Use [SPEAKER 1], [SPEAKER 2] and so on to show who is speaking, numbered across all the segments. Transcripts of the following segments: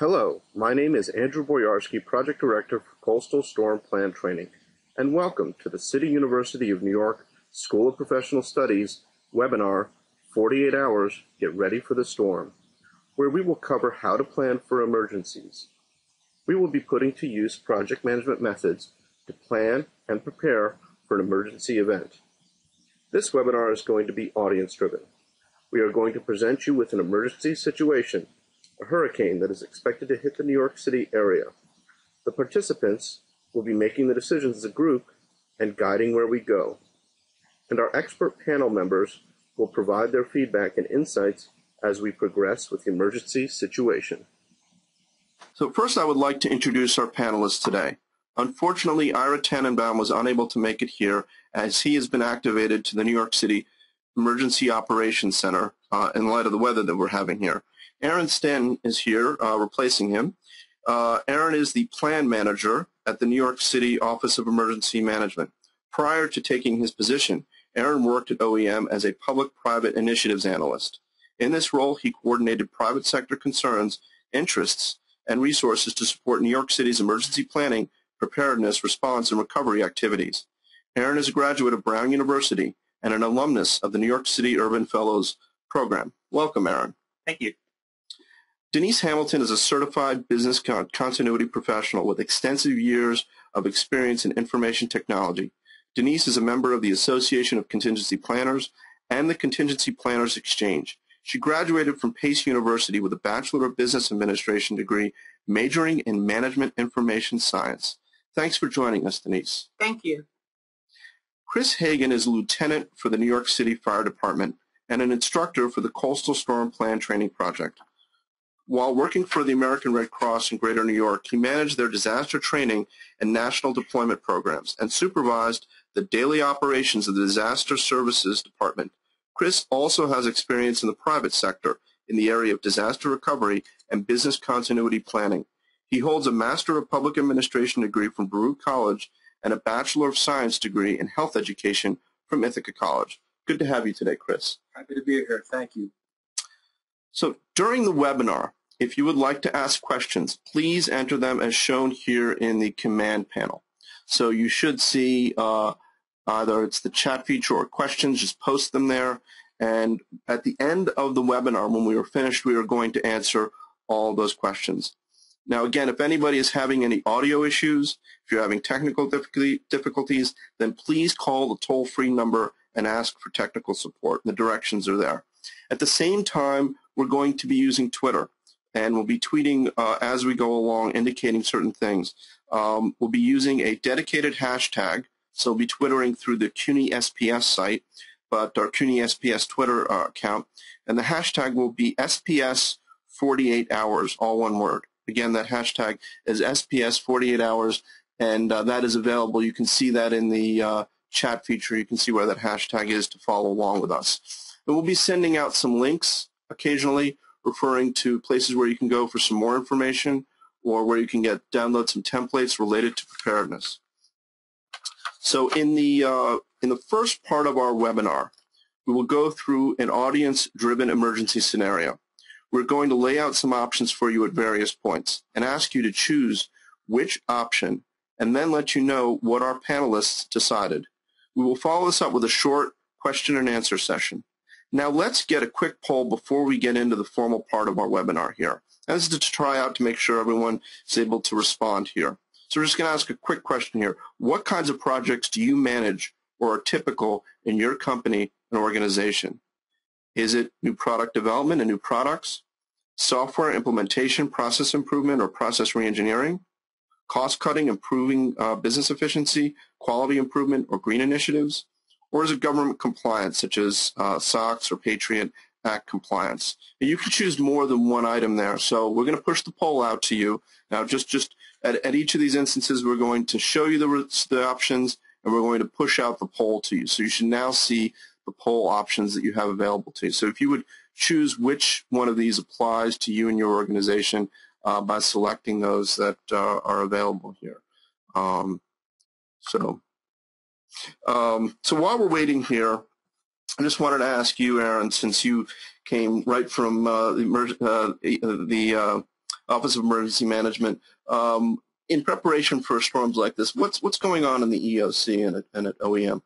[SPEAKER 1] Hello, my name is Andrew Boyarsky, Project Director for Coastal Storm Plan Training, and welcome to the City University of New York School of Professional Studies webinar, 48 Hours, Get Ready for the Storm, where we will cover how to plan for emergencies. We will be putting to use project management methods to plan and prepare for an emergency event. This webinar is going to be audience-driven. We are going to present you with an emergency situation, a hurricane that is expected to hit the New York City area. The participants will be making the decisions as a group and guiding where we go. And our expert panel members will provide their feedback and insights as we progress with the emergency situation.
[SPEAKER 2] So first I would like to introduce our panelists today. Unfortunately, Ira Tannenbaum was unable to make it here as he has been activated to the New York City Emergency Operations Center in light of the weather that we're having here. Aaron Stanton is here replacing him. Aaron is the plan manager at the New York City Office of Emergency Management. Prior to taking his position, Aaron worked at OEM as a public-private initiatives analyst. In this role, he coordinated private sector concerns, interests, and resources to support New York City's emergency planning, preparedness, response, and recovery activities. Aaron is a graduate of Brown University and an alumnus of the New York City Urban Fellows Program. Welcome, Aaron.
[SPEAKER 3] Thank you.
[SPEAKER 2] Denise Hamilton is a certified business continuity professional with extensive years of experience in information technology. Denise is a member of the Association of Contingency Planners and the Contingency Planners Exchange. She graduated from Pace University with a Bachelor of Business Administration degree, majoring in Management Information Science. Thanks for joining us, Denise.
[SPEAKER 3] Thank you.
[SPEAKER 2] Chris Hagan is a lieutenant for the New York City Fire Department and an instructor for the Coastal Storm Plan Training Project. While working for the American Red Cross in Greater New York, he managed their disaster training and national deployment programs and supervised the daily operations of the Disaster Services Department. Chris also has experience in the private sector in the area of disaster recovery and business continuity planning. He holds a Master of Public Administration degree from Baruch College and a Bachelor of Science degree in Health Education from Ithaca College. Good to have you today, Chris.
[SPEAKER 3] Happy to be here. Thank you.
[SPEAKER 2] So during the webinar, if you would like to ask questions, please enter them as shown here in the command panel. So you should see either it's the chat feature or questions, just post them there. And at the end of the webinar, when we are finished, we are going to answer all those questions. Now, again, if anybody is having any audio issues, if you're having technical difficulties, then please call the toll-free number and ask for technical support. The directions are there. At the same time, we're going to be using Twitter, and we'll be tweeting as we go along, indicating certain things. We'll be using a dedicated hashtag, so we'll be twittering through the CUNY SPS site, but our CUNY SPS Twitter account, and the hashtag will be SPS 48 hours, all one word. Again, that hashtag is SPS 48 hours, and that is available. You can see that in the chat feature. You can see where that hashtag is to follow along with us. And we'll be sending out some links occasionally referring to places where you can go for some more information or where you can download some templates related to preparedness. So in the first part of our webinar, we will go through an audience-driven emergency scenario. We're going to lay out some options for you at various points and ask you to choose which option and then let you know what our panelists decided. We will follow this up with a short question and answer session. Now let's get a quick poll before we get into the formal part of our webinar here. And this is to try out to make sure everyone is able to respond here. So we're just going to ask a quick question here. What kinds of projects do you manage or are typical in your company and organization? Is it new product development and new products, software implementation, process improvement, or process reengineering, cost-cutting, improving business efficiency, quality improvement, or green initiatives? Or is it government compliance, such as SOX or Patriot Act compliance? And you can choose more than one item there. So we're going to push the poll out to you. Now, just at each of these instances, we're going to show you the options, and we're going to push out the poll to you. So you should now see the poll options that you have available to you. So if you would choose which one of these applies to you and your organization by selecting those that are available here. So while we're waiting here, I just wanted to ask you, Aaron, since you came right from the Office of Emergency Management. In preparation for storms like this, what's going on in the EOC and at OEM?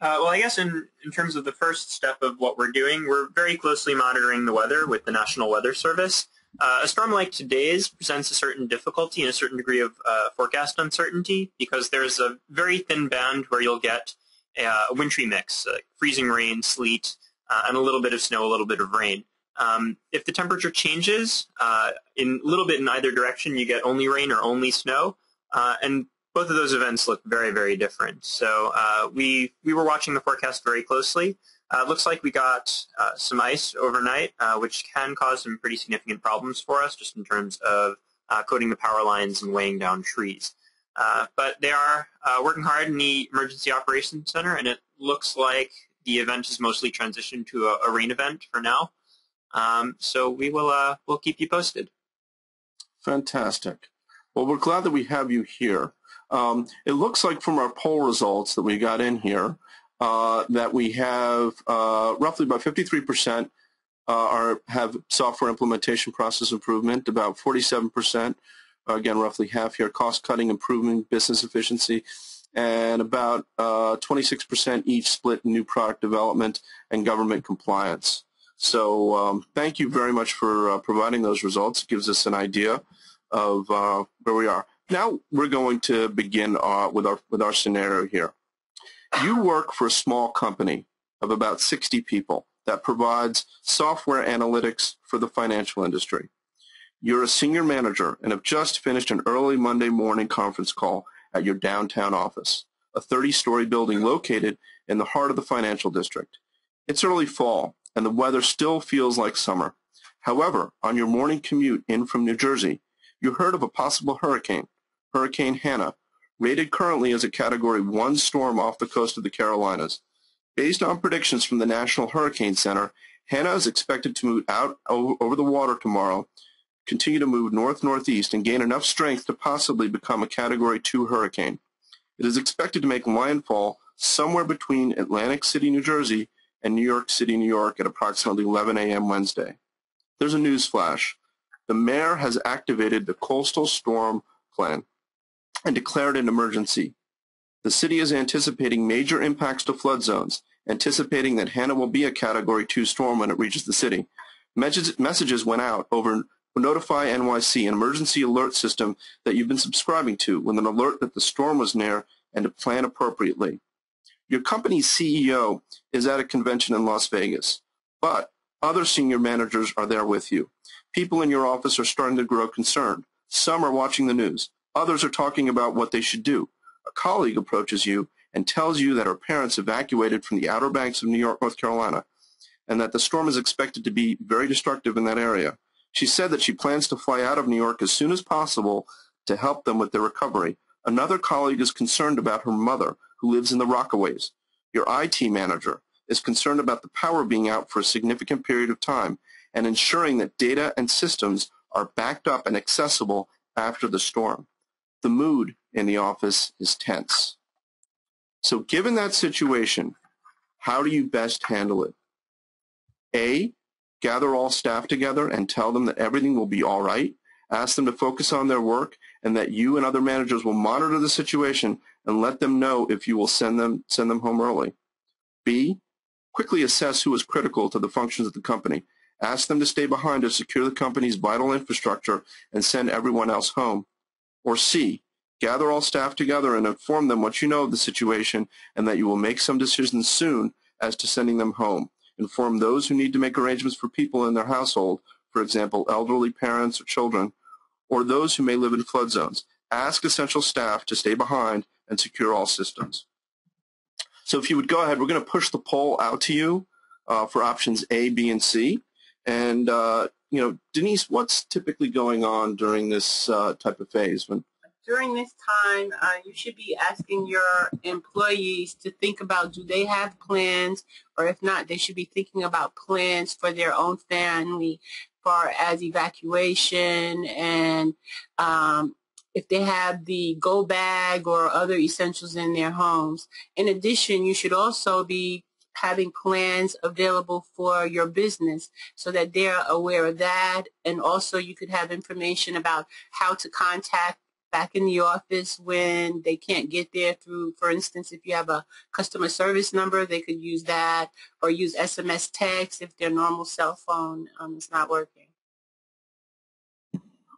[SPEAKER 3] Well, I guess in terms of the first step of what we're doing, we're very closely monitoring the weather with the National Weather Service. A storm like today's presents a certain difficulty and a certain degree of forecast uncertainty because there's a very thin band where you'll get a wintry mix, freezing rain, sleet, and a little bit of snow, a little bit of rain. If the temperature changes in a little bit in either direction, you get only rain or only snow, and both of those events look very, very different. So we were watching the forecast very closely. It looks like we got some ice overnight, which can cause some pretty significant problems for us just in terms of coating the power lines and weighing down trees. But they are working hard in the Emergency Operations Center, and it looks like the event is mostly transitioned to a rain event for now. So we'll keep you posted.
[SPEAKER 2] Fantastic. Well, we're glad that we have you here. It looks like from our poll results that we got in here that we have roughly about 53% have software implementation process improvement, about 47%, again, roughly half here, cost-cutting, improving business efficiency, and about 26% each split in new product development and government compliance. So thank you very much for providing those results. It gives us an idea of where we are. Now we're going to begin with our scenario here. You work for a small company of about 60 people that provides software analytics for the financial industry. You're a senior manager and have just finished an early Monday morning conference call at your downtown office, a 30-story building located in the heart of the financial district. It's early fall, and the weather still feels like summer. However, on your morning commute in from New Jersey, you heard of a possible hurricane, Hurricane Hannah, rated currently as a Category 1 storm off the coast of the Carolinas. Based on predictions from the National Hurricane Center, Hannah is expected to move out over the water tomorrow, continue to move north-northeast, and gain enough strength to possibly become a Category 2 hurricane. It is expected to make landfall somewhere between Atlantic City, New Jersey, and New York City, New York at approximately 11 a.m. Wednesday. There's a news flash. The mayor has activated the coastal storm plan and declared an emergency. The city is anticipating major impacts to flood zones, anticipating that Hannah will be a Category 2 storm when it reaches the city. Messages went out over NotifyNYC, an emergency alert system that you've been subscribing to, with an alert that the storm was near and to plan appropriately. Your company's CEO is at a convention in Las Vegas, but other senior managers are there with you. People in your office are starting to grow concerned. Some are watching the news. Others are talking about what they should do. A colleague approaches you and tells you that her parents evacuated from the Outer Banks of New York, North Carolina, and that the storm is expected to be very destructive in that area. She said that she plans to fly out of New York as soon as possible to help them with their recovery. Another colleague is concerned about her mother, who lives in the Rockaways. Your IT manager is concerned about the power being out for a significant period of time and ensuring that data and systems are backed up and accessible after the storm. The mood in the office is tense. So given that situation, how do you best handle it? A, gather all staff together and tell them that everything will be all right. Ask them to focus on their work and that you and other managers will monitor the situation and let them know if you will send them home early. B, quickly assess who is critical to the functions of the company. Ask them to stay behind to secure the company's vital infrastructure and send everyone else home. Or C, gather all staff together and inform them what you know of the situation and that you will make some decisions soon as to sending them home. Inform those who need to make arrangements for people in their household, for example, elderly parents or children, or those who may live in flood zones. Ask essential staff to stay behind and secure all systems. So if you would go ahead, we're going to push the poll out to you for options A, B, and C. And, Denise, what's typically going on during this type of phase?
[SPEAKER 4] During this time, you should be asking your employees to think about, do they have plans, or if not, they should be thinking about plans for their own family, far as evacuation, and if they have the go bag or other essentials in their homes. In addition, you should also be having plans available for your business so that they're aware of that. And also you could have information about how to contact back in the office when they can't get there through, for instance, if you have a customer service number, they could use that, or use SMS text if their normal cell phone is not working.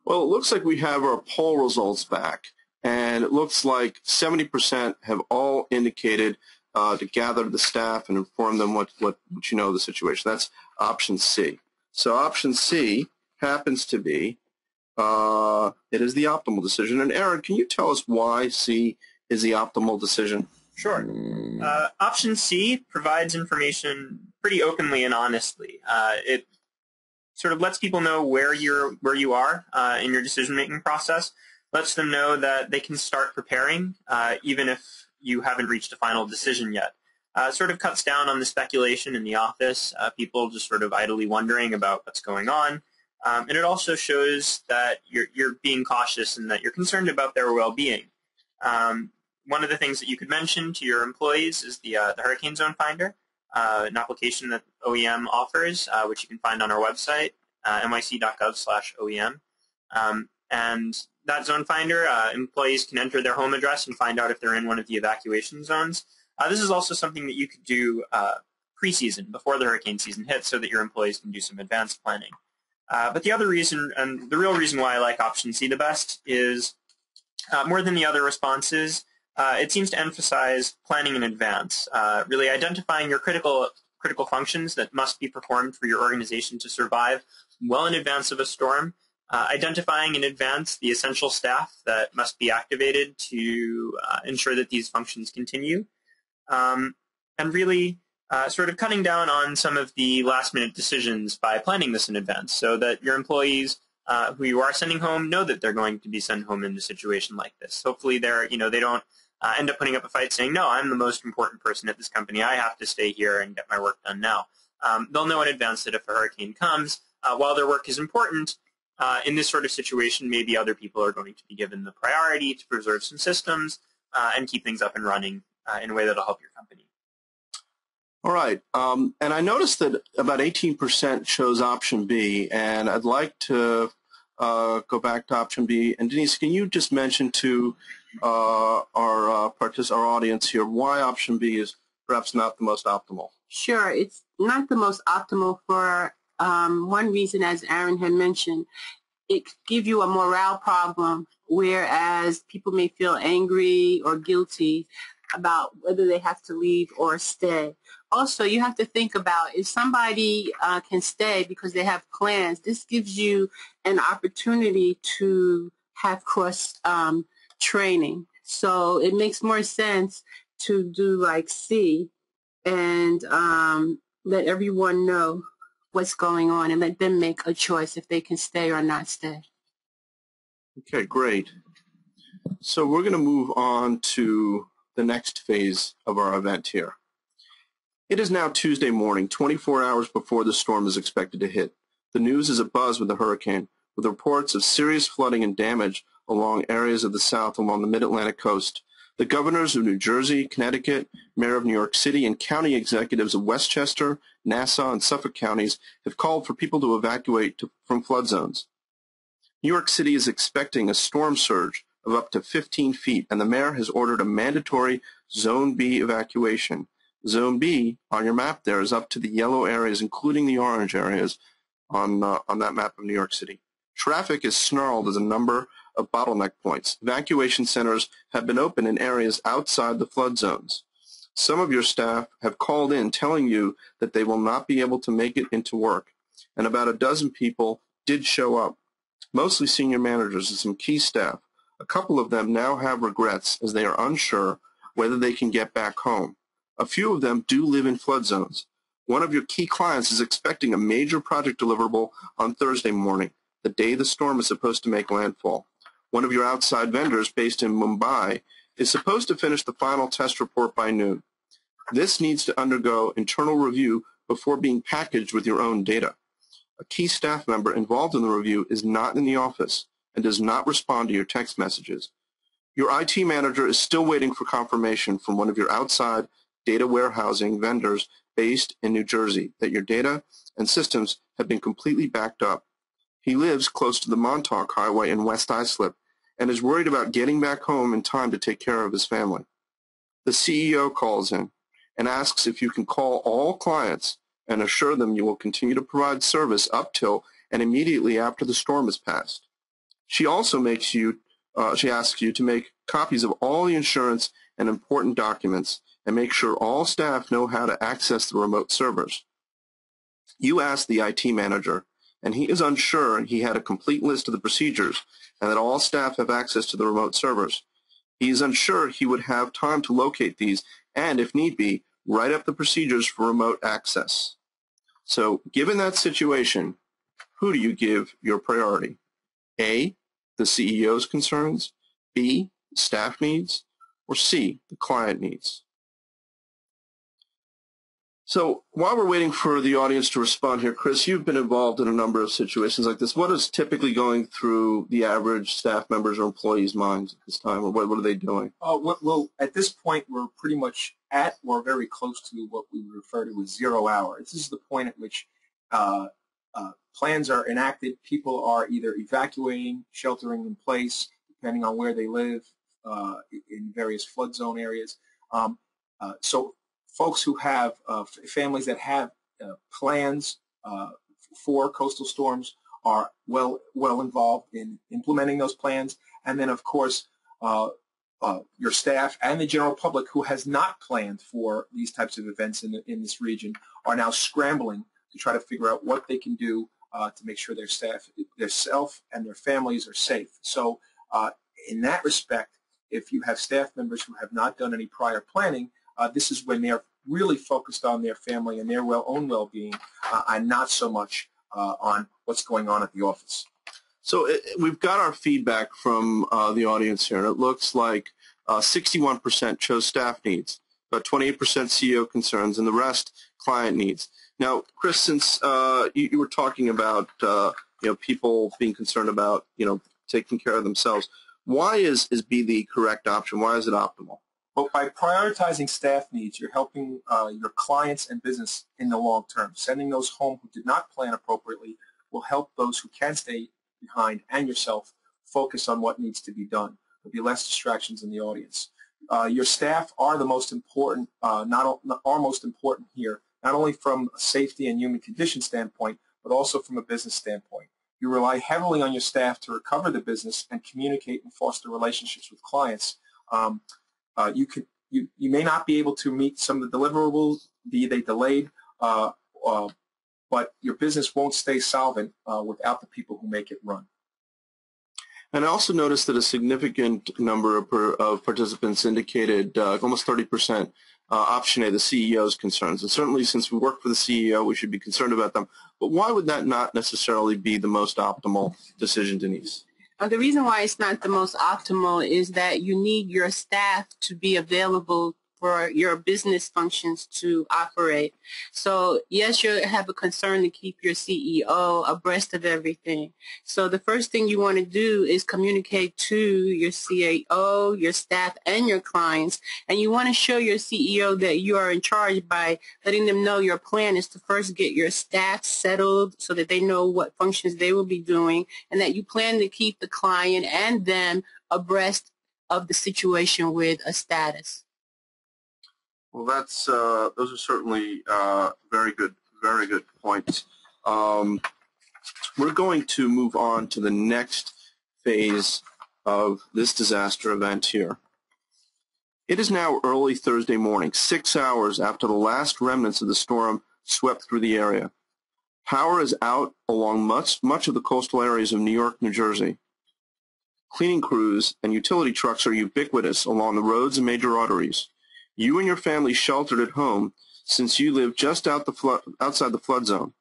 [SPEAKER 2] Well, it looks like we have our poll results back, and it looks like 70% have all indicated to gather the staff and inform them what you know of the situation. That's option C. So option C happens to be it is the optimal decision. And Aaron, can you tell us why C is the optimal decision?
[SPEAKER 3] Sure. Option C provides information pretty openly and honestly. It sort of lets people know where you are in your decision-making process, lets them know that they can start preparing even if you haven't reached a final decision yet. Sort of cuts down on the speculation in the office, people just sort of idly wondering about what's going on. And it also shows that you're being cautious and that you're concerned about their well-being. One of the things that you could mention to your employees is the Hurricane Zone Finder, an application that OEM offers, which you can find on our website, nyc.gov/OEM. And that zone finder, employees can enter their home address and find out if they're in one of the evacuation zones. This is also something that you could do pre-season, before the hurricane season hits, so that your employees can do some advanced planning. But the other reason, and the real reason why I like option C the best, is more than the other responses, it seems to emphasize planning in advance, really identifying your critical functions that must be performed for your organization to survive well in advance of a storm, identifying in advance the essential staff that must be activated to ensure that these functions continue, and really sort of cutting down on some of the last-minute decisions by planning this in advance so that your employees who you are sending home know that they're going to be sent home in a situation like this. Hopefully they don't end up putting up a fight saying, no, I'm the most important person at this company. I have to stay here and get my work done now. They'll know in advance that if a hurricane comes, while their work is important, in this sort of situation, maybe other people are going to be given the priority to preserve some systems and keep things up and running in a way that will help your company.
[SPEAKER 2] All right. And I noticed that about 18% chose option B, and I'd like to go back to option B. And Denise, can you just mention to our audience here why option B is perhaps not the most optimal?
[SPEAKER 4] Sure. It's not the most optimal for one reason, as Aaron had mentioned. It could give you a morale problem, whereas people may feel angry or guilty about whether they have to leave or stay. Also, you have to think about if somebody can stay because they have plans, this gives you an opportunity to have cross training. So it makes more sense to do like C and let everyone know what's going on and let them make a choice if they can stay or not stay.
[SPEAKER 2] Okay, great. So we're going to move on to the next phase of our event here. It is now Tuesday morning, 24 hours before the storm is expected to hit. The news is abuzz with the hurricane, with reports of serious flooding and damage along areas of the South along the mid-Atlantic coast. The governors of New Jersey, Connecticut, Mayor of New York City, and county executives of Westchester, Nassau, and Suffolk counties have called for people to evacuate from flood zones. New York City is expecting a storm surge of up to 15 feet, and the mayor has ordered a mandatory Zone B evacuation. Zone B on your map there is up to the yellow areas, including the orange areas on that map of New York City. Traffic is snarled as a number of bottleneck points. Evacuation centers have been opened in areas outside the flood zones. Some of your staff have called in telling you that they will not be able to make it into work, and about a dozen people did show up, mostly senior managers and some key staff. A couple of them now have regrets as they are unsure whether they can get back home. A few of them do live in flood zones. One of your key clients is expecting a major project deliverable on Thursday morning, the day the storm is supposed to make landfall. One of your outside vendors, based in Mumbai, is supposed to finish the final test report by noon. This needs to undergo internal review before being packaged with your own data. A key staff member involved in the review is not in the office and does not respond to your text messages. Your IT manager is still waiting for confirmation from one of your outside data warehousing vendors based in New Jersey, that your data and systems have been completely backed up. He lives close to the Montauk Highway in West Islip and is worried about getting back home in time to take care of his family. The CEO calls in and asks if you can call all clients and assure them you will continue to provide service up till and immediately after the storm has passed. She also asks you to make copies of all the insurance and important documents and make sure all staff know how to access the remote servers. You ask the IT manager, and he is unsure he had a complete list of the procedures and that all staff have access to the remote servers. He is unsure he would have time to locate these and, if need be, write up the procedures for remote access. So, given that situation, who do you give your priority? A, the CEO's concerns, B, staff needs, or C, the client needs? So while we're waiting for the audience to respond here, Chris, you've been involved in a number of situations like this. What is typically going through the average staff members or employees' minds at this time, or what are they doing?
[SPEAKER 5] Well, at this point, we're pretty much at or very close to what we refer to as 0 hour. This is the point at which plans are enacted. People are either evacuating, sheltering in place, depending on where they live, in various flood zone areas. So folks who have families that have plans for coastal storms are well involved in implementing those plans. And then, of course, your staff and the general public who has not planned for these types of events in this region are now scrambling to try to figure out what they can do to make sure their staff, their self, and their families are safe. So in that respect, if you have staff members who have not done any prior planning, this is when they're really focused on their family and their own well-being, and not so much on what's going on at the office.
[SPEAKER 2] So we've got our feedback from the audience here, and it looks like 61% chose staff needs, about 28% CEO concerns, and the rest client needs. Now, Chris, since you were talking about people being concerned about taking care of themselves, why is B the correct option? Why is it optimal?
[SPEAKER 5] Well, by prioritizing staff needs, you're helping your clients and business in the long term. Sending those home who did not plan appropriately will help those who can stay behind and yourself focus on what needs to be done. There'll be less distractions in the audience. Your staff are the most important, most important here, not only from a safety and human condition standpoint, but also from a business standpoint. You rely heavily on your staff to recover the business and communicate and foster relationships with clients. You may not be able to meet some of the deliverables, be they delayed, but your business won't stay solvent without the people who make it run.
[SPEAKER 2] And I also noticed that a significant number of participants indicated, almost 30%, option A, the CEO's concerns. And certainly since we work for the CEO, we should be concerned about them. But why would that not necessarily be the most optimal decision, Denise?
[SPEAKER 4] The reason why it's not the most optimal is that you need your staff to be available for your business functions to operate. So yes, you have a concern to keep your CEO abreast of everything. So the first thing you want to do is communicate to your CEO, your staff, and your clients. And you want to show your CEO that you are in charge by letting them know your plan is to first get your staff settled so that they know what functions they will be doing, and that you plan to keep the client and them abreast of the situation with a status.
[SPEAKER 2] Well, those are certainly very good points. We're going to move on to the next phase of this disaster event here. It is now early Thursday morning, 6 hours after the last remnants of the storm swept through the area. Power is out along much of the coastal areas of New York, New Jersey. Cleaning crews and utility trucks are ubiquitous along the roads and major arteries. You and your family sheltered at home since you live just outside the flood zone.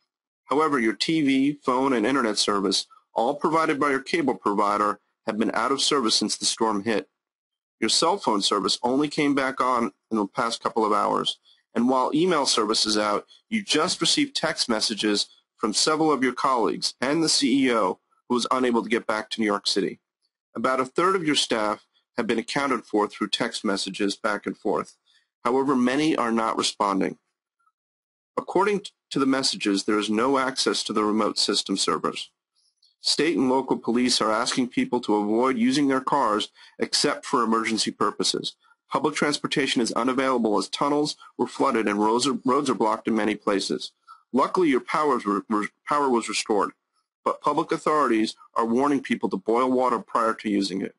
[SPEAKER 2] However, your TV, phone, and internet service, all provided by your cable provider, have been out of service since the storm hit. Your cell phone service only came back on in the past couple of hours. And while email service is out, you just received text messages from several of your colleagues and the CEO who was unable to get back to New York City. About a third of your staff have been accounted for through text messages back and forth. However, many are not responding. According to the messages, there is no access to the remote system servers. State and local police are asking people to avoid using their cars except for emergency purposes. Public transportation is unavailable as tunnels were flooded and roads are blocked in many places. Luckily, your power was restored, but public authorities are warning people to boil water prior to using it.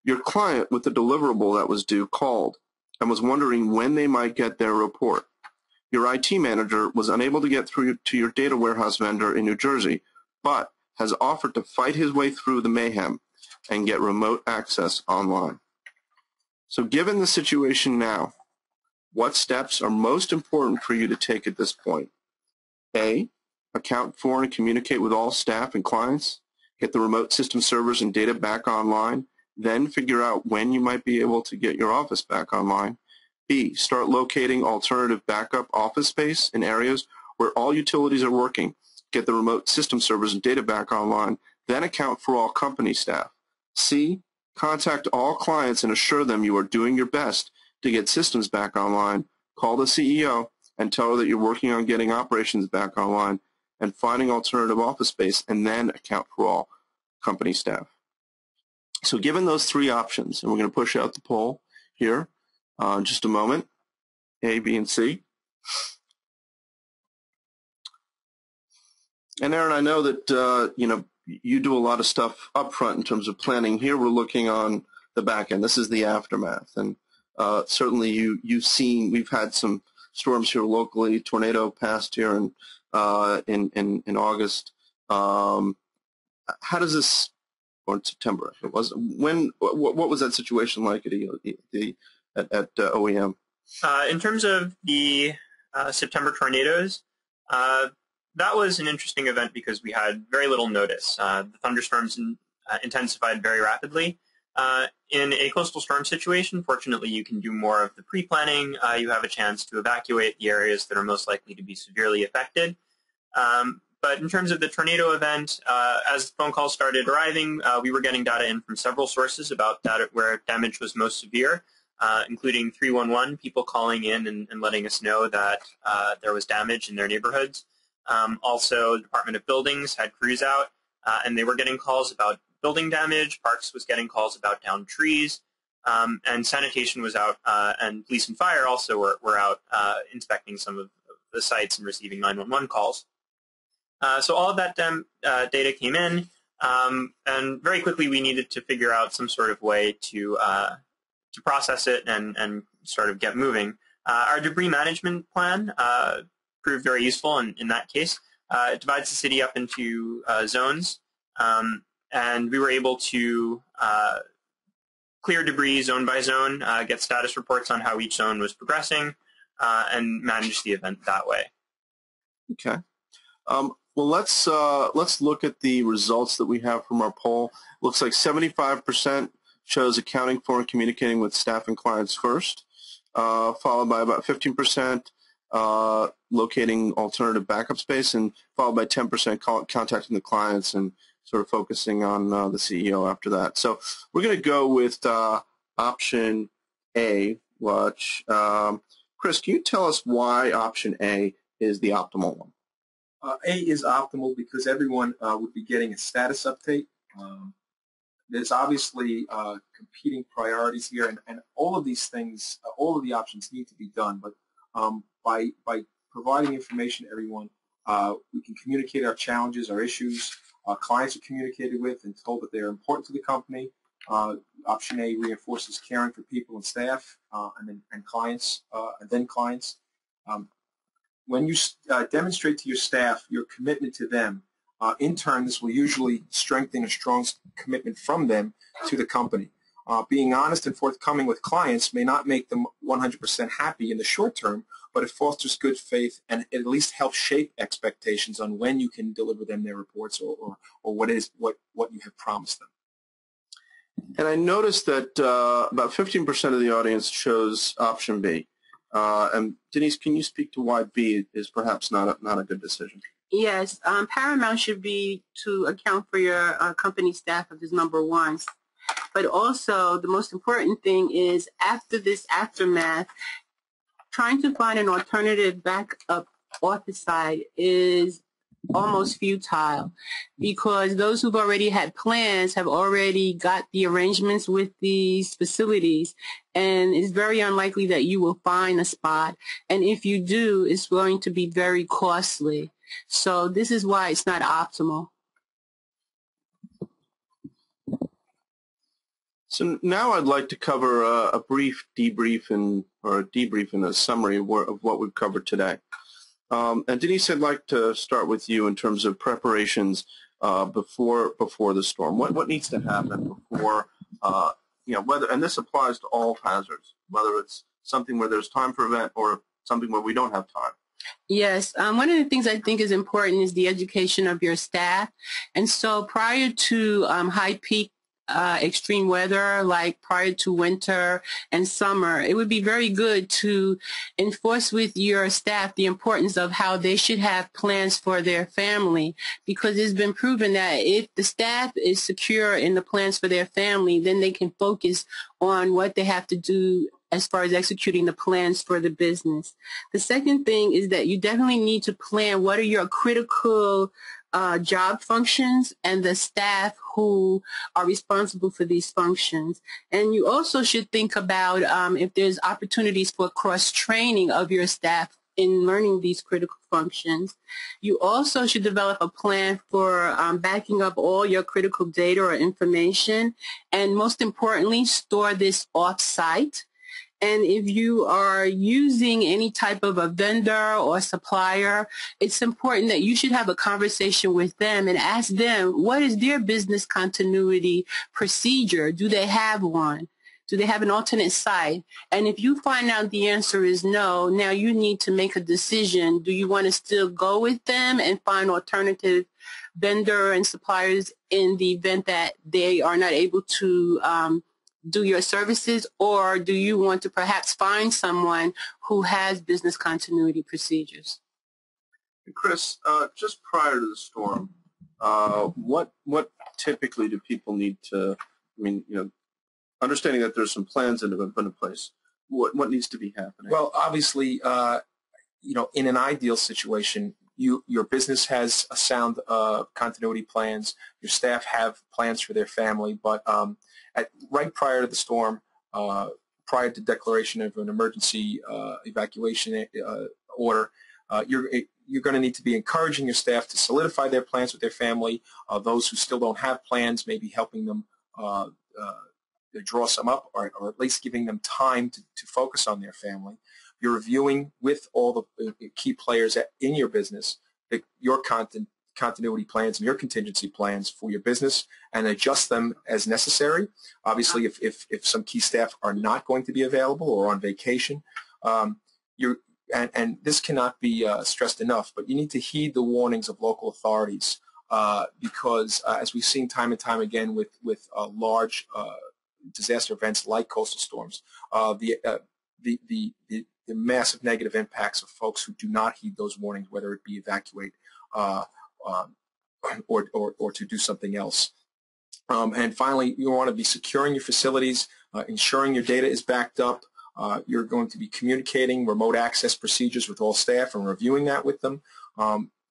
[SPEAKER 2] Your client with the deliverable that was due called and was wondering when they might get their report. Your IT manager was unable to get through to your data warehouse vendor in New Jersey, but has offered to fight his way through the mayhem and get remote access online. So given the situation now, what steps are most important for you to take at this point? A, account for and communicate with all staff and clients, get the remote system servers and data back online, then figure out when you might be able to get your office back online. B, start locating alternative backup office space in areas where all utilities are working, get the remote system servers and data back online, then account for all company staff. C, contact all clients and assure them you are doing your best to get systems back online. Call the CEO and tell her that you're working on getting operations back online and finding alternative office space, and then account for all company staff. So given those three options, and we're going to push out the poll here in just a moment, A, B, and C. And Aaron, I know that you do a lot of stuff up front in terms of planning. Here we're looking on the back end. This is the aftermath, and certainly we've had some storms here locally. Tornado passed here in August. How does this, or in September? It was what was that situation like at OEM?
[SPEAKER 3] In terms of the September tornadoes, that was an interesting event because we had very little notice. The thunderstorms intensified very rapidly. In a coastal storm situation, fortunately, you can do more of the pre-planning. You have a chance to evacuate the areas that are most likely to be severely affected. But in terms of the tornado event, as the phone calls started arriving, we were getting data in from several sources about that where damage was most severe, including 311, people calling in and letting us know that there was damage in their neighborhoods. Also, the Department of Buildings had crews out, and they were getting calls about building damage. Parks was getting calls about downed trees, and sanitation was out, and police and fire also were out inspecting some of the sites and receiving 911 calls. So all of that data came in, and very quickly we needed to figure out some sort of way to process it and sort of get moving. Our debris management plan proved very useful in that case. It divides the city up into zones, and we were able to clear debris zone by zone, get status reports on how each zone was progressing, and manage the event that way.
[SPEAKER 2] Okay. Well, let's look at the results that we have from our poll. Looks like 75% chose accounting for and communicating with staff and clients first, followed by about 15% locating alternative backup space, and followed by 10% contacting the clients and sort of focusing on the CEO after that. So we're going to go with option A, which, Chris, can you tell us why option A is the optimal one?
[SPEAKER 5] A is optimal because everyone would be getting a status update. There's obviously competing priorities here, and all of these things, all of the options need to be done. But by providing information to everyone, we can communicate our challenges, our issues. Clients are communicated with and told that they are important to the company. Option A reinforces caring for people and staff, and clients, and then clients. When you demonstrate to your staff your commitment to them, in turn, this will usually strengthen a strong commitment from them to the company. Being honest and forthcoming with clients may not make them 100% happy in the short term, but it fosters good faith and it at least helps shape expectations on when you can deliver them their reports or what you have promised them.
[SPEAKER 2] And I noticed that about 15% of the audience chose option B. And Denise, can you speak to why B is perhaps not a good decision?
[SPEAKER 4] Yes, paramount should be to account for your company staff as number one. But also, the most important thing is after this aftermath, trying to find an alternative backup office side is almost futile, because those who've already had plans have already got the arrangements with these facilities, and it's very unlikely that you will find a spot. And if you do, it's going to be very costly. So this is why it's not optimal.
[SPEAKER 2] So now I'd like to cover a brief debrief or a debrief and a summary of what we've covered today. And Denise, I'd like to start with you in terms of preparations before the storm. What needs to happen before, whether, and this applies to all hazards, whether it's something where there's time for event or something where we don't have time.
[SPEAKER 4] Yes. One of the things I think is important is the education of your staff. And so prior to high peak extreme weather, like prior to winter and summer, it would be very good to enforce with your staff the importance of how they should have plans for their family, because it's been proven that if the staff is secure in the plans for their family, then they can focus on what they have to do as far as executing the plans for the business. The second thing is that you definitely need to plan what are your critical job functions and the staff who are responsible for these functions. And you also should think about if there's opportunities for cross-training of your staff in learning these critical functions. You also should develop a plan for backing up all your critical data or information, and most importantly, store this off-site. And if you are using any type of a vendor or supplier, it's important that you should have a conversation with them and ask them, what is their business continuity procedure? Do they have one? Do they have an alternate site? And if you find out the answer is no, now you need to make a decision. Do you want to still go with them and find alternative vendor and suppliers in the event that they are not able to do your services, or do you want to perhaps find someone who has business continuity procedures?
[SPEAKER 2] And Chris, just prior to the storm, what typically do people need to? Understanding that there's some plans that have been put in place, what needs to be happening?
[SPEAKER 5] Well, obviously, in an ideal situation, your business has a sound continuity plans. Your staff have plans for their family, but right prior to the storm, prior to declaration of an emergency evacuation order, you're going to need to be encouraging your staff to solidify their plans with their family. Those who still don't have plans, maybe helping them draw some up, or at least giving them time to focus on their family. You're reviewing with all the key players in your business your continuity plans and your contingency plans for your business, and adjust them as necessary. Obviously, if some key staff are not going to be available or on vacation, and this cannot be stressed enough, but you need to heed the warnings of local authorities because as we've seen time and time again with large disaster events like coastal storms, the massive negative impacts of folks who do not heed those warnings, whether it be evacuate or to do something else. And finally, you want to be securing your facilities, ensuring your data is backed up. You're going to be communicating remote access procedures with all staff and reviewing that with them.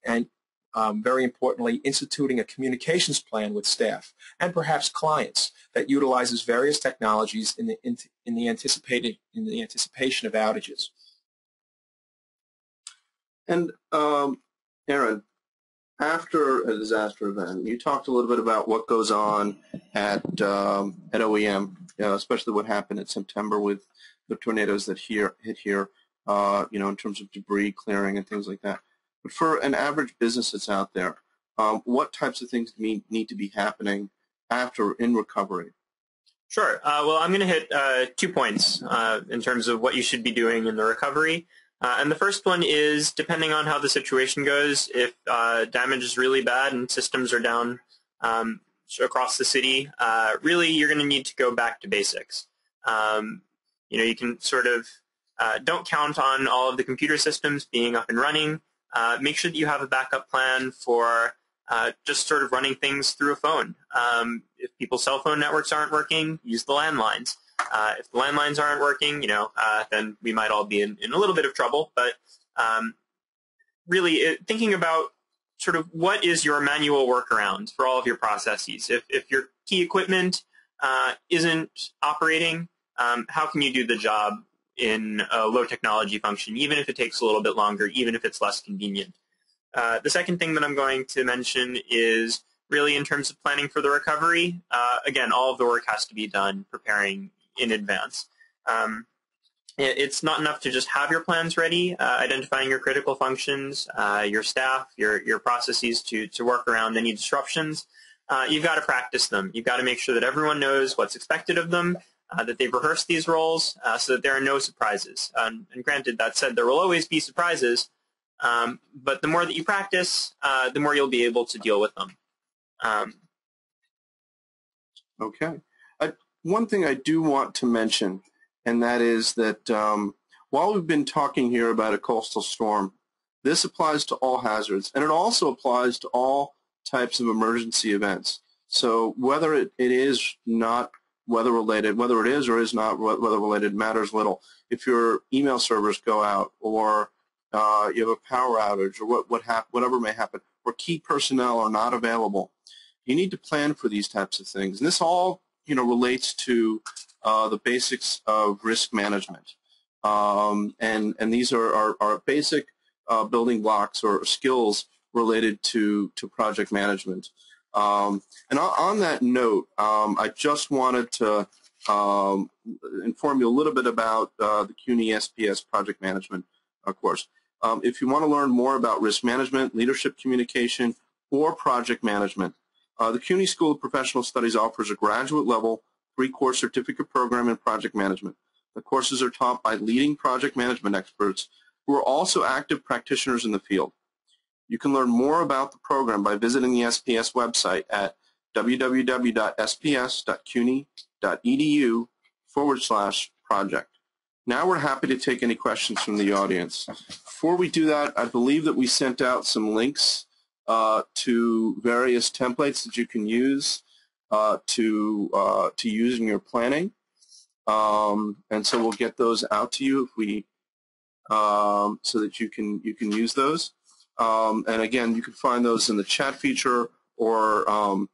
[SPEAKER 5] And very importantly, instituting a communications plan with staff and perhaps clients that utilizes various technologies in the anticipation of outages.
[SPEAKER 2] And Aaron, after a disaster event, you talked a little bit about what goes on at OEM, especially what happened in September with the tornadoes that hit here, in terms of debris clearing and things like that. But for an average business that's out there, what types of things need to be happening after in recovery?
[SPEAKER 3] Sure. Well, I'm going to hit 2 points in terms of what you should be doing in the recovery. And the first one is, depending on how the situation goes, if damage is really bad and systems are down across the city, really you're going to need to go back to basics. You can sort of don't count on all of the computer systems being up and running. Make sure that you have a backup plan for just sort of running things through a phone. If people's cell phone networks aren't working, use the landlines. If the landlines aren't working, then we might all be in a little bit of trouble. But really thinking about sort of what is your manual workaround for all of your processes. If your key equipment isn't operating, how can you do the job in a low technology function, even if it takes a little bit longer, even if it's less convenient? The second thing that I'm going to mention is really in terms of planning for the recovery. Again, all of the work has to be done preparing in advance. It's not enough to just have your plans ready, identifying your critical functions, your staff, your processes to work around any disruptions. You've got to practice them. You've got to make sure that everyone knows what's expected of them, that they've rehearsed these roles so that there are no surprises. And granted, that said, there will always be surprises, but the more that you practice, the more you'll be able to deal with them.
[SPEAKER 2] Okay. One thing I do want to mention, and that is that while we've been talking here about a coastal storm, this applies to all hazards, and it also applies to all types of emergency events. So whether it is not weather-related, whether it is or is not weather-related matters little. If your email servers go out, or you have a power outage, or whatever may happen, or key personnel are not available, you need to plan for these types of things. And this all relates to the basics of risk management. And these are basic building blocks or skills related to project management. And on that note, I just wanted to inform you a little bit about the CUNY SPS project management course. If you want to learn more about risk management, leadership communication, or project management, the CUNY School of Professional Studies offers a graduate-level 3-course certificate program in project management. The courses are taught by leading project management experts who are also active practitioners in the field. You can learn more about the program by visiting the SPS website at www.sps.cuny.edu/project. Now we're happy to take any questions from the audience. Before we do that, I believe that we sent out some links to various templates that you can use to use in your planning, and so we'll get those out to you if we so that you can use those. And again, you can find those in the chat feature or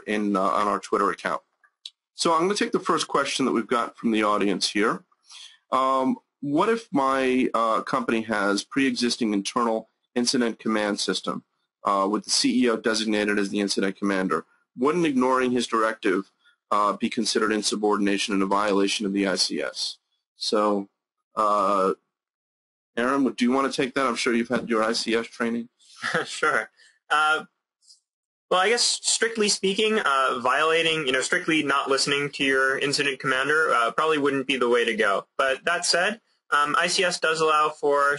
[SPEAKER 2] in on our Twitter account. So I'm going to take the first question that we've got from the audience here. What if my company has pre-existing internal incident command system with the CEO designated as the incident commander? Wouldn't ignoring his directive be considered insubordination and a violation of the ICS? So, Aaron, do you want to take that? I'm sure you've had your ICS training.
[SPEAKER 3] Sure. Well, I guess strictly speaking, violating, strictly not listening to your incident commander probably wouldn't be the way to go. But that said, ICS does allow for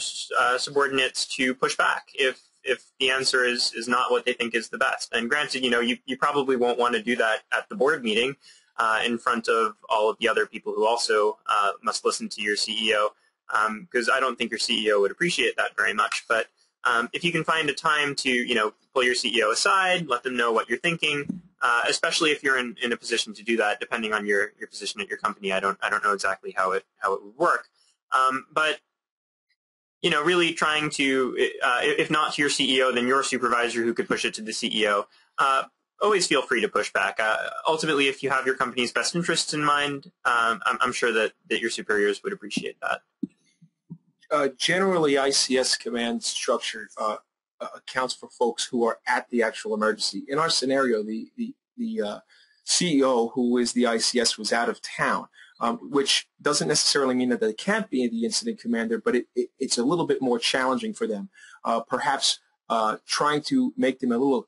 [SPEAKER 3] subordinates to push back if the answer is not what they think is the best. And granted, you probably won't want to do that at the board meeting in front of all of the other people who also must listen to your CEO, because I don't think your CEO would appreciate that very much. But if you can find a time to, pull your CEO aside, let them know what you're thinking, especially if you're in a position to do that, depending on your position at your company. I don't know exactly how it would work. But really trying to, if not to your CEO, then your supervisor who could push it to the CEO. Always feel free to push back. Ultimately, if you have your company's best interests in mind, I'm sure that your superiors would appreciate that.
[SPEAKER 5] Generally, ICS command structure accounts for folks who are at the actual emergency. In our scenario, the CEO, who is the ICS, was out of town, which doesn't necessarily mean that they can't be the incident commander, but it's a little bit more challenging for them. Perhaps trying to make them a little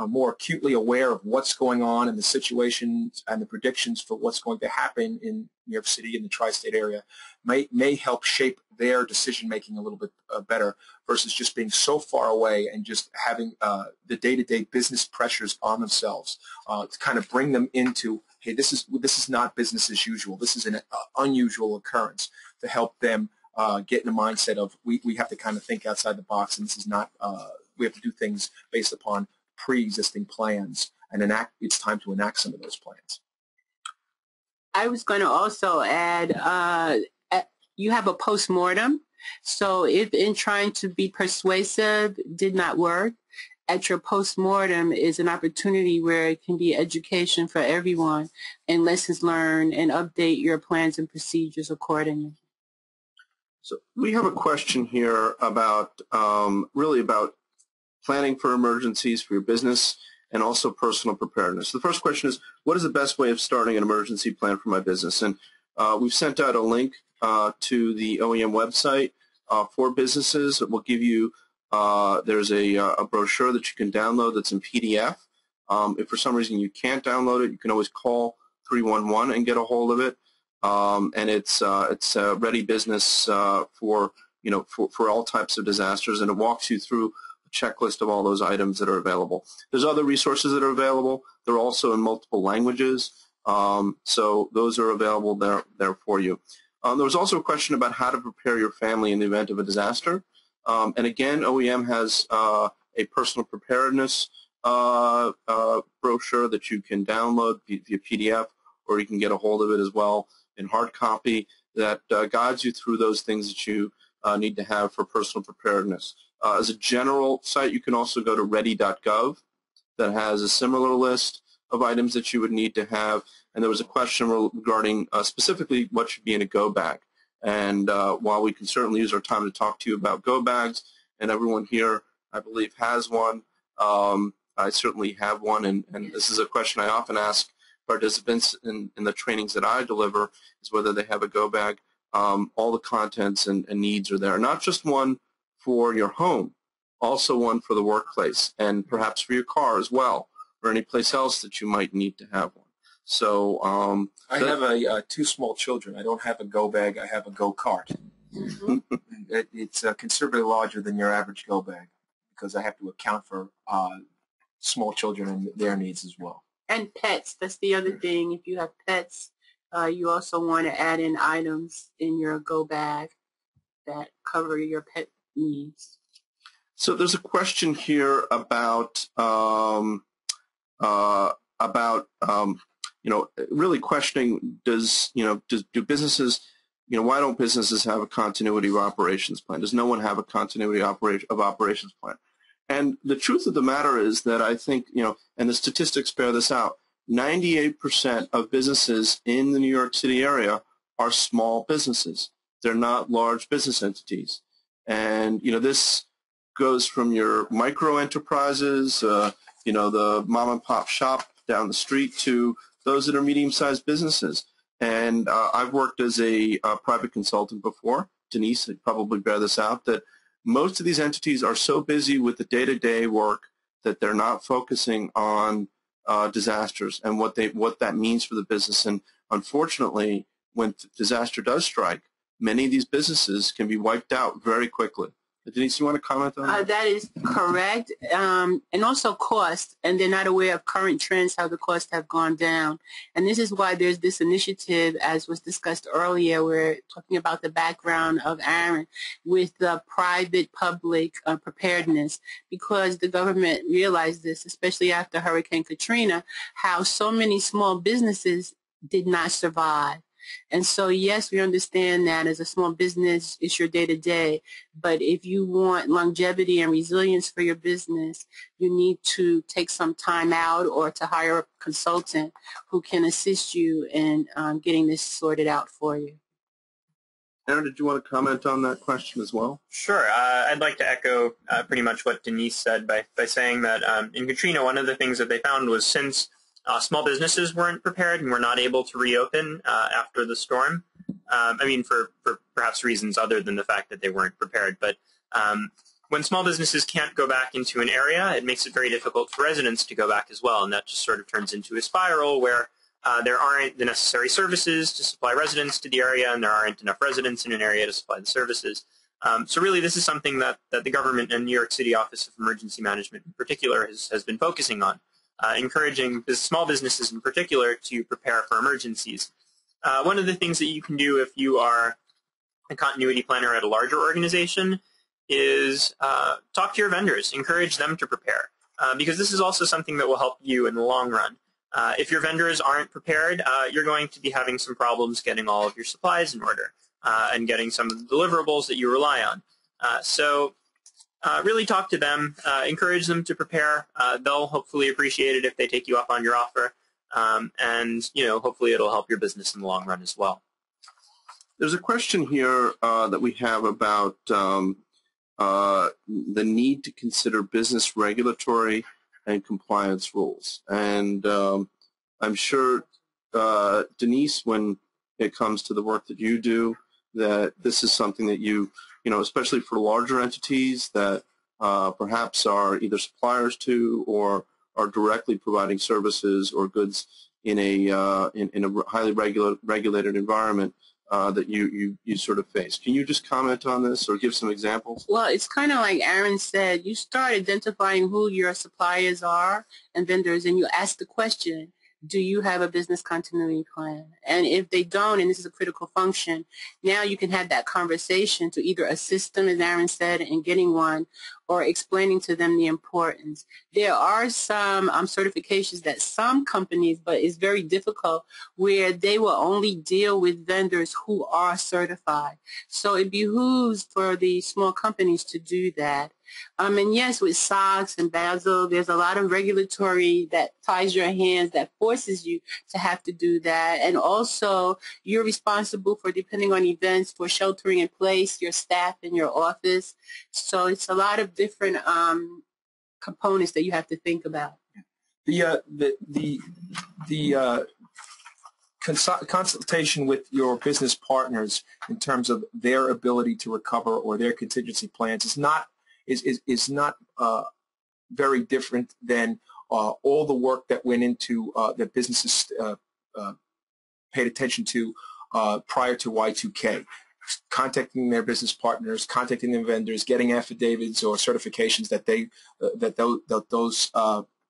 [SPEAKER 5] more acutely aware of what's going on and the situations and the predictions for what's going to happen in New York City and the tri-state area may help shape their decision-making a little bit better versus just being so far away and just having the day-to-day business pressures on themselves to kind of bring them into, hey, this is not business as usual. This is an unusual occurrence, to help them get in the mindset of we have to kind of think outside the box, and this is not we have to do things based upon pre-existing plans and it's time to enact some of those plans.
[SPEAKER 4] I was going to also add, you have a postmortem. So if in trying to be persuasive did not work, at your postmortem is an opportunity where it can be education for everyone and lessons learned, and update your plans and procedures accordingly.
[SPEAKER 2] So we have a question here about really about planning for emergencies for your business and also personal preparedness. The first question is, what is the best way of starting an emergency plan for my business? And we've sent out a link to the OEM website for businesses. It will give you, there's a brochure that you can download that's in PDF. If for some reason you can't download it, you can always call 311 and get a hold of it. And it's a ready business for all types of disasters, and it walks you through a checklist of all those items that are available. There's other resources that are available. They're also in multiple languages, so those are available there for you. There was also a question about how to prepare your family in the event of a disaster. And again, OEM has a personal preparedness brochure that you can download via PDF, or you can get a hold of it as well in hard copy that guides you through those things that you need to have for personal preparedness. As a general site, you can also go to ready.gov that has a similar list of items that you would need to have. And there was a question regarding specifically what should be in a go bag. And while we can certainly use our time to talk to you about go bags, and everyone here, I believe, has one, I certainly have one, and this is a question I often ask participants in the trainings that I deliver, is whether they have a go bag. All the contents and needs are there, not just one for your home, also one for the workplace, and perhaps for your car as well, or any place else that you might need to have one. So
[SPEAKER 5] I have two small children. I don't have a go bag. I have a go kart. Mm-hmm. It's considerably larger than your average go bag because I have to account for small children and their needs as well.
[SPEAKER 4] And pets. That's the other thing. If you have pets, you also want to add in items in your go bag that cover your pet needs.
[SPEAKER 2] So there's a question here about really questioning, do businesses, why don't businesses have a continuity of operations plan? Does no one have a continuity of operations plan? And the truth of the matter is that I think, and the statistics bear this out, 98% of businesses in the New York City area are small businesses. They're not large business entities. And, this goes from your micro enterprises, the mom and pop shop down the street, to those that are medium-sized businesses. And I've worked as a private consultant before. Denise would probably bear this out, that most of these entities are so busy with the day-to-day work that they're not focusing on disasters and what that means for the business. And unfortunately, when disaster does strike, many of these businesses can be wiped out very quickly. Denise, you want to comment on that?
[SPEAKER 4] That is correct. And also cost, and they're not aware of current trends, how the costs have gone down. And this is why there's this initiative, as was discussed earlier, we're talking about the background of Aaron with the private-public preparedness, because the government realized this, especially after Hurricane Katrina, how so many small businesses did not survive. And so, yes, we understand that as a small business, it's your day-to-day. But if you want longevity and resilience for your business, you need to take some time out or to hire a consultant who can assist you in getting this sorted out for you.
[SPEAKER 2] Aaron, did you want to comment on that question as well?
[SPEAKER 3] Sure. I'd like to echo pretty much what Denise said by saying that in Katrina, one of the things that they found was since small businesses weren't prepared and were not able to reopen after the storm. For perhaps reasons other than the fact that they weren't prepared. But when small businesses can't go back into an area, it makes it very difficult for residents to go back as well. And that just sort of turns into a spiral where there aren't the necessary services to supply residents to the area, and there aren't enough residents in an area to supply the services. So really, this is something that the government and New York City Office of Emergency Management in particular has been focusing on. Encouraging small businesses in particular to prepare for emergencies. One of the things that you can do if you are a continuity planner at a larger organization is talk to your vendors, encourage them to prepare, because this is also something that will help you in the long run. If your vendors aren't prepared, you're going to be having some problems getting all of your supplies in order. and getting some of the deliverables that you rely on. So really talk to them, encourage them to prepare. They'll hopefully appreciate it if they take you up on your offer, and hopefully it'll help your business in the long run as well.
[SPEAKER 2] There's a question here that we have about the need to consider business regulatory and compliance rules. And I'm sure, Denise, when it comes to the work that you do, that this is something that you especially for larger entities that perhaps are either suppliers to or are directly providing services or goods in a highly regulated environment, that you sort of face. Can you just comment on this or give some examples?
[SPEAKER 4] Well, it's kind of like Aaron said. You start identifying who your suppliers are and vendors, and you ask the question, do you have a business continuity plan? And if they don't, and this is a critical function, now you can have that conversation to either assist them, as Aaron said, in getting one, or explaining to them the importance. There are some certifications that some companies, but it's very difficult, where they will only deal with vendors who are certified. So it behooves for the small companies to do that. And yes, with SOX and Basel, there's a lot of regulatory that ties your hands, that forces you to have to do that. And also, you're responsible for, depending on events, for sheltering in place your staff in your office. So it's a lot of different components that you have to think about.
[SPEAKER 5] The consultation with your business partners in terms of their ability to recover or their contingency plans is not very different than all the work that went into that businesses paid attention to prior to Y2K. Contacting their business partners, contacting their vendors, getting affidavits or certifications that those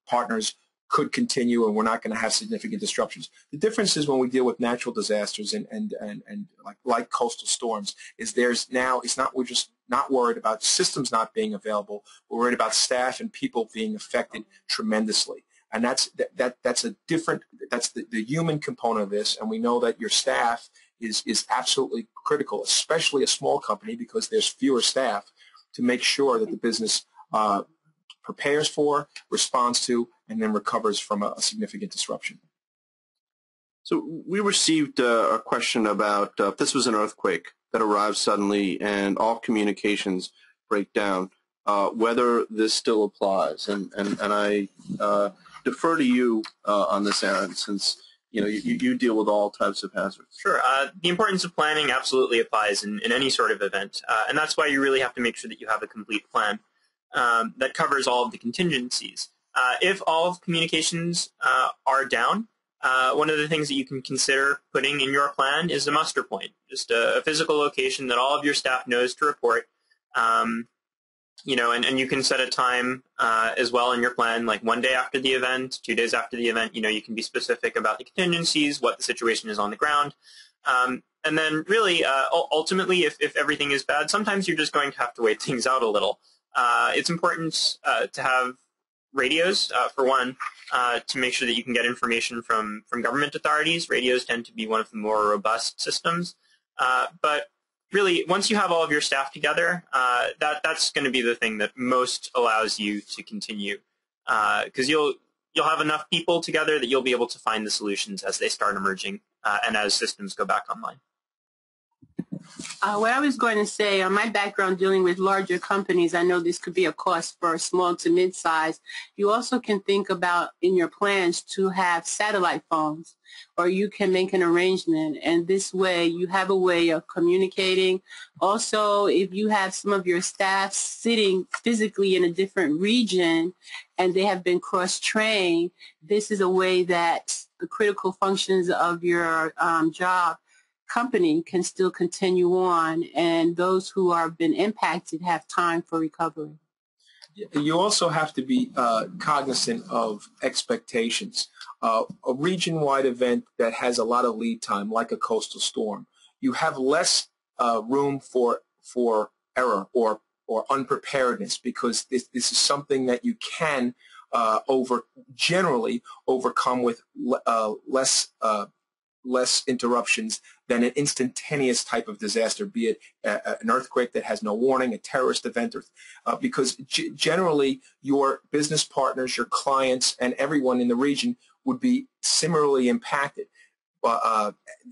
[SPEAKER 5] partners could continue and we're not going to have significant disruptions. The difference is when we deal with natural disasters and like coastal storms, is we're just not worried about systems not being available. We're worried about staff and people being affected tremendously. And that's the human component of this. And we know that your staff is absolutely critical, especially a small company, because there's fewer staff, to make sure that the business prepares for, responds to, and then recovers from a significant disruption.
[SPEAKER 2] So we received a question about if this was an earthquake that arrives suddenly and all communications break down, whether this still applies. And I defer to you on this, Aaron, since you deal with all types of hazards.
[SPEAKER 3] Sure. The importance of planning absolutely applies in any sort of event, and that's why you really have to make sure that you have a complete plan that covers all of the contingencies. If all of communications are down, one of the things that you can consider putting in your plan is a muster point, just a physical location that all of your staff knows to report. And you can set a time as well in your plan, like 1 day after the event, 2 days after the event. You can be specific about the contingencies, what the situation is on the ground. And then really, ultimately, if everything is bad, sometimes you're just going to have to wait things out a little. It's important to have radios, for one, to make sure that you can get information from government authorities. Radios tend to be one of the more robust systems. But really, once you have all of your staff together, that's going to be the thing that most allows you to continue, because you'll have enough people together that you'll be able to find the solutions as they start emerging and as systems go back online.
[SPEAKER 4] What I was going to say, on my background dealing with larger companies, I know this could be a cost for small to mid-size. You also can think about in your plans to have satellite phones, or you can make an arrangement, and this way you have a way of communicating. Also, if you have some of your staff sitting physically in a different region and they have been cross-trained, this is a way that the critical functions of your company can still continue on, and those who have been impacted have time for recovery.
[SPEAKER 5] You also have to be cognizant of expectations. A region-wide event that has a lot of lead time, like a coastal storm, you have less room for error or unpreparedness, because this is something that you can generally overcome with less less interruptions than an instantaneous type of disaster, be it an earthquake that has no warning, a terrorist event, or, because generally your business partners, your clients, and everyone in the region would be similarly impacted.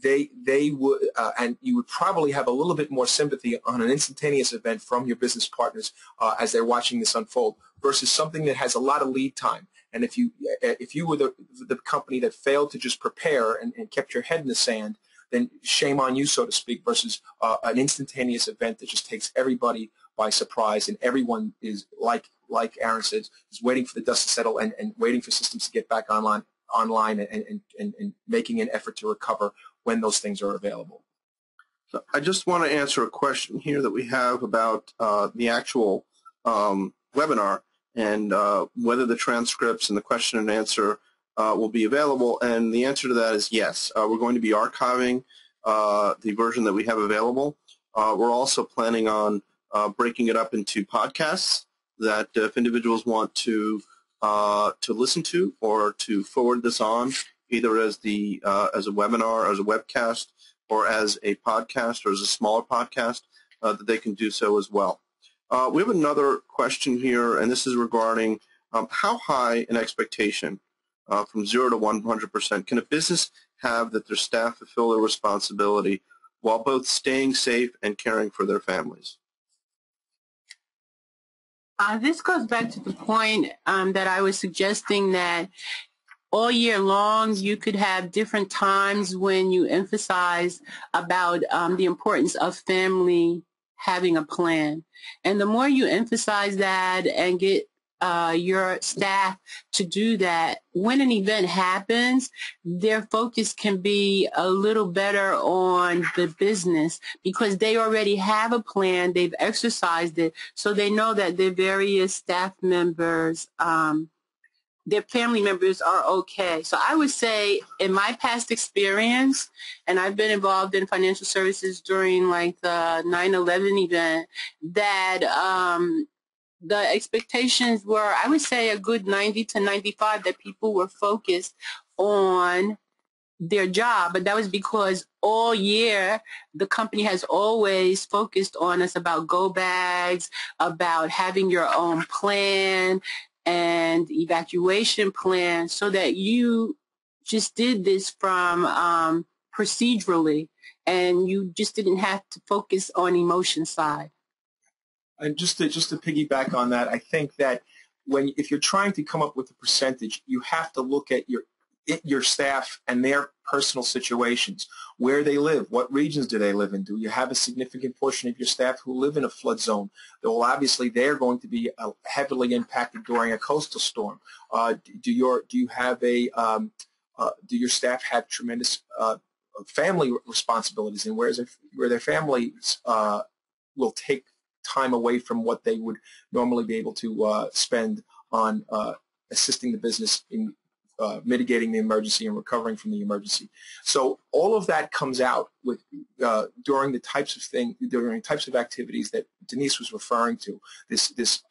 [SPEAKER 5] They would, and you would probably have a little bit more sympathy on an instantaneous event from your business partners as they're watching this unfold versus something that has a lot of lead time. And if you were the company that failed to just prepare and kept your head in the sand, then shame on you, so to speak, versus an instantaneous event that just takes everybody by surprise, and everyone is, like Aaron said, is waiting for the dust to settle and waiting for systems to get back online and making an effort to recover when those things are available.
[SPEAKER 2] So I just want to answer a question here that we have about the actual webinar and whether the transcripts and the question and answer will be available. And the answer to that is yes. We're going to be archiving the version that we have available. We're also planning on breaking it up into podcasts that if individuals want to listen to or to forward this on, either as as a webinar, as a webcast, or as a podcast, or as a smaller podcast, that they can do so as well. We have another question here, and this is regarding how high an expectation from 0 to 100% can a business have that their staff fulfill their responsibility while both staying safe and caring for their families?
[SPEAKER 4] This goes back to the point that I was suggesting, that all year long you could have different times when you emphasize about the importance of family having a plan. And the more you emphasize that and get your staff to do that, when an event happens, their focus can be a little better on the business because they already have a plan, they've exercised it, so they know that their various staff members, their family members are okay. So I would say in my past experience, and I've been involved in financial services during like the 9/11 event, that the expectations were, I would say, a good 90 to 95 that people were focused on their job. But that was because all year the company has always focused on us about go bags, about having your own plan and evacuation plan, so that you just did this from procedurally, and you just didn't have to focus on emotion side.
[SPEAKER 5] And just to piggyback on that, I think that if you're trying to come up with a percentage, you have to look at your staff and their personal situations, where they live, what regions do they live in. Do you have a significant portion of your staff who live in a flood zone? Well, obviously they're going to be heavily impacted during a coastal storm. Do your staff have tremendous family responsibilities, and where their families will take time away from what they would normally be able to spend on assisting the business in mitigating the emergency and recovering from the emergency. So all of that comes out with during the types of activities that Denise was referring to. This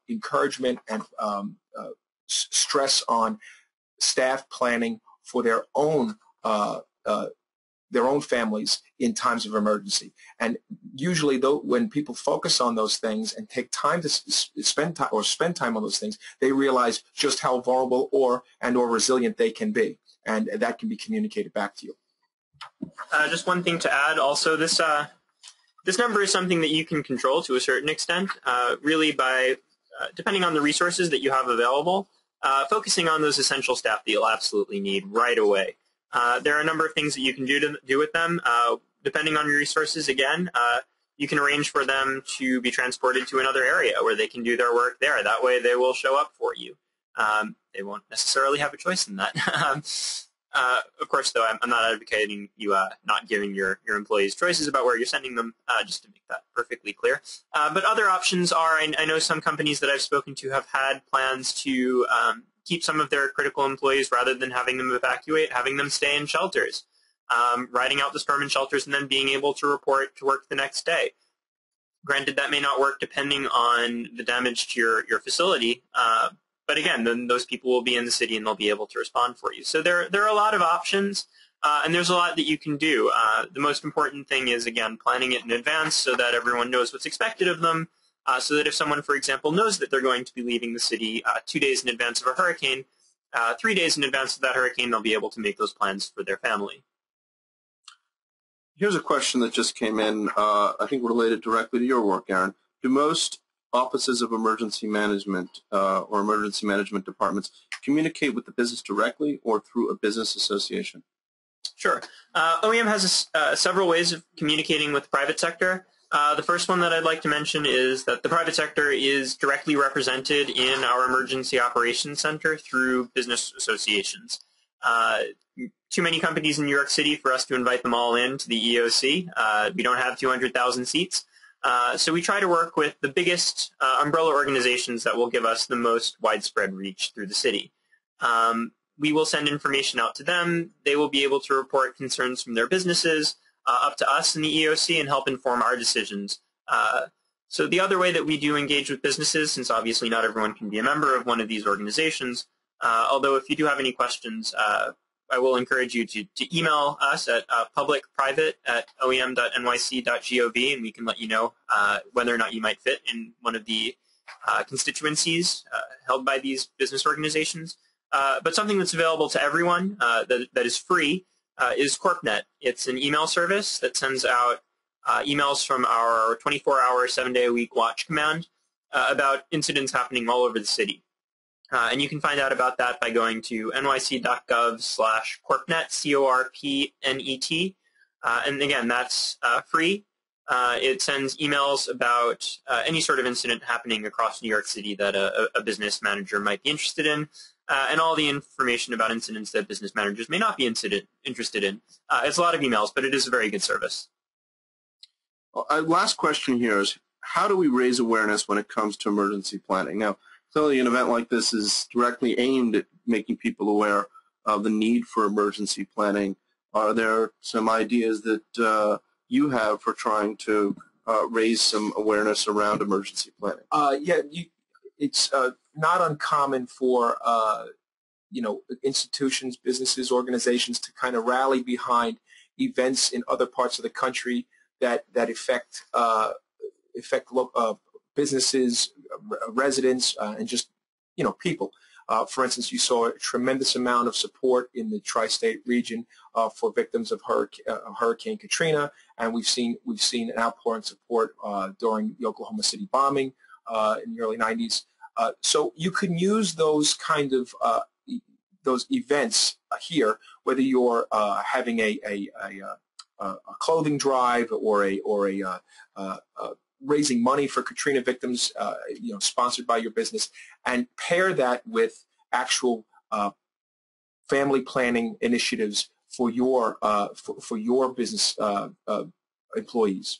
[SPEAKER 5] encouragement and stress on staff planning for their own families in times of emergency. And usually, though, when people focus on those things and take time to spend time on those things, they realize just how vulnerable or resilient they can be, and that can be communicated back to you.
[SPEAKER 3] Just one thing to add. Also, this number is something that you can control to a certain extent, really by depending on the resources that you have available, focusing on those essential staff that you'll absolutely need right away. There are a number of things that you can do with them. Depending on your resources, again, you can arrange for them to be transported to another area where they can do their work there. That way they will show up for you. They won't necessarily have a choice in that. Of course, though, I'm not advocating you not giving your employees choices about where you're sending them, just to make that perfectly clear. But other options are, I know some companies that I've spoken to have had plans to keep some of their critical employees, rather than having them evacuate, having them stay in shelters, riding out the storm in shelters, and then being able to report to work the next day. Granted, that may not work depending on the damage to your facility, but again, then those people will be in the city and they'll be able to respond for you. So there are a lot of options. And there's a lot that you can do. The most important thing is, again, planning it in advance so that everyone knows what's expected of them, so that if someone, for example, knows that they're going to be leaving the city 2 days in advance of a hurricane, 3 days in advance of that hurricane, they'll be able to make those plans for their family.
[SPEAKER 2] Here's a question that just came in, I think related directly to your work, Aaron. Do most offices of emergency management or emergency management departments communicate with the business directly or through a business association?
[SPEAKER 3] Sure. OEM has several ways of communicating with the private sector. The first one that I'd like to mention is that the private sector is directly represented in our Emergency Operations Center through business associations. Too many companies in New York City for us to invite them all in to the EOC. We don't have 200,000 seats. So we try to work with the biggest umbrella organizations that will give us the most widespread reach through the city. We will send information out to them. They will be able to report concerns from their businesses up to us in the EOC and help inform our decisions. So the other way that we do engage with businesses, since obviously not everyone can be a member of one of these organizations, although if you do have any questions, I will encourage you to email us at publicprivate@oem.nyc.gov, and we can let you know whether or not you might fit in one of the constituencies held by these business organizations. But something that's available to everyone that is free is CorpNet. It's an email service that sends out emails from our 24-hour, 7-day-a-week watch command about incidents happening all over the city. And you can find out about that by going to nyc.gov/corpnet, CORPNET. And again, that's free. It sends emails about any sort of incident happening across New York City that a business manager might be interested in, and all the information about incidents that business managers may not be interested in. It's a lot of emails, but it is a very good service.
[SPEAKER 2] Last question here is, how do we raise awareness when it comes to emergency planning? Now, clearly an event like this is directly aimed at making people aware of the need for emergency planning. Are there some ideas that you have for trying to raise some awareness around emergency planning?
[SPEAKER 5] It's not uncommon for institutions, businesses, organizations to kind of rally behind events in other parts of the country that affect businesses, residents, and just people. For instance, you saw a tremendous amount of support in the tri-state region for victims of Hurricane Katrina, and we've seen an outpouring support during the Oklahoma City bombing in the early 90s. So you can use those kind of those events here, whether you're having a clothing drive or a raising money for Katrina victims, sponsored by your business, and pair that with actual family planning initiatives for your business employees.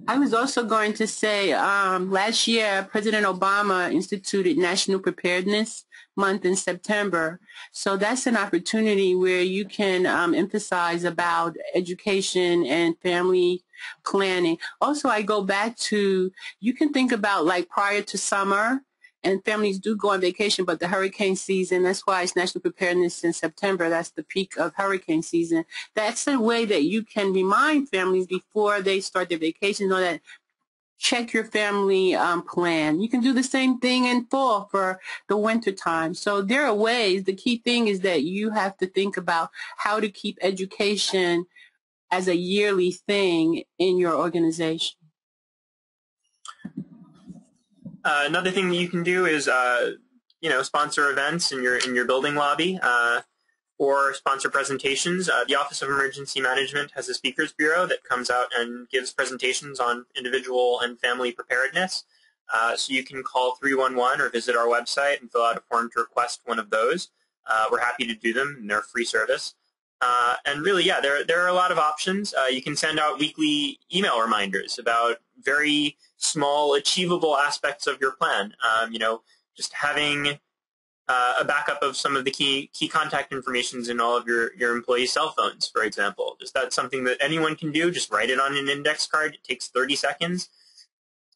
[SPEAKER 4] I was also going to say, last year, President Obama instituted National Preparedness Month in September. So that's an opportunity where you can emphasize about education and family planning. Also, I go back to, you can think about like prior to summer, and families do go on vacation, but the hurricane season, that's why it's National Preparedness in September. That's the peak of hurricane season. That's a way that you can remind families before they start their vacation, know that check your family plan. You can do the same thing in fall for the winter time. So there are ways. The key thing is that you have to think about how to keep education as a yearly thing in your organization.
[SPEAKER 3] Another thing that you can do is, sponsor events in your building lobby, or sponsor presentations. The Office of Emergency Management has a speakers bureau that comes out and gives presentations on individual and family preparedness. So you can call 311 or visit our website and fill out a form to request one of those. We're happy to do them, and they're a free service. And really, there are a lot of options. You can send out weekly email reminders about very small, achievable aspects of your plan. Just having a backup of some of the key contact informations in all of your employees' cell phones, for example. Just that's something that anyone can do. Just write it on an index card. It takes 30 seconds,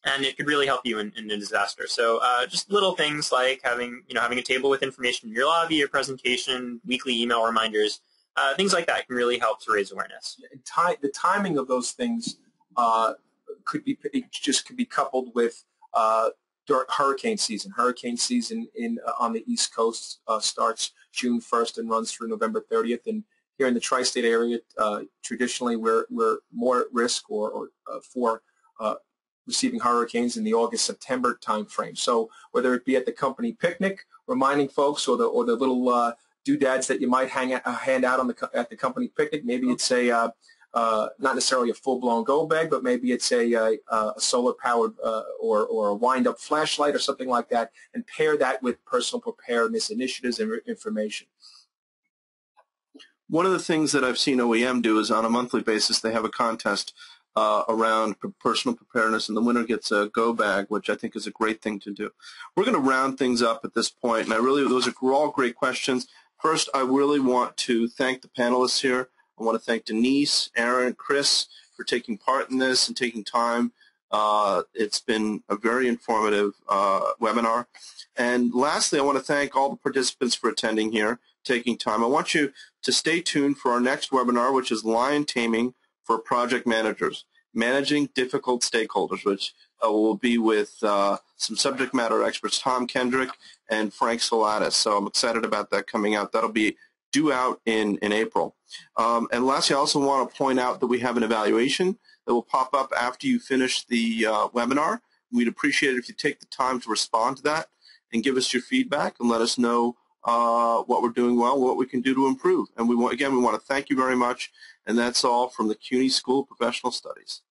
[SPEAKER 3] and it could really help you in a disaster. So just little things like having a table with information in your lobby, your presentation, weekly email reminders. Things like that can really help to raise awareness.
[SPEAKER 5] The timing of those things could be coupled with during hurricane season. Hurricane season on the East Coast starts June 1st and runs through November 30th. And here in the tri-state area, traditionally we're more at risk for receiving hurricanes in the August-September timeframe. So whether it be at the company picnic, reminding folks, or the little doodads that you might hand out at the company picnic, maybe it's not necessarily a full-blown go bag, but maybe it's a solar-powered or a wind-up flashlight or something like that, and pair that with personal preparedness initiatives and information.
[SPEAKER 2] One of the things that I've seen OEM do is on a monthly basis they have a contest around personal preparedness, and the winner gets a go bag, which I think is a great thing to do. We're going to round things up at this point, and those are all great questions. First, I really want to thank the panelists here. I want to thank Denise, Aaron, Chris for taking part in this and taking time. It's been a very informative webinar. And lastly, I want to thank all the participants for attending here, taking time. I want you to stay tuned for our next webinar, which is Lion Taming for Project Managers, Managing Difficult Stakeholders, which will be with some subject matter experts, Tom Kendrick and Frank Salatis. So I'm excited about that coming out. That'll be due out in April. And lastly, I also want to point out that we have an evaluation that will pop up after you finish the webinar. We'd appreciate it if you take the time to respond to that and give us your feedback and let us know what we're doing well, what we can do to improve. And we want to thank you very much. And that's all from the CUNY School of Professional Studies.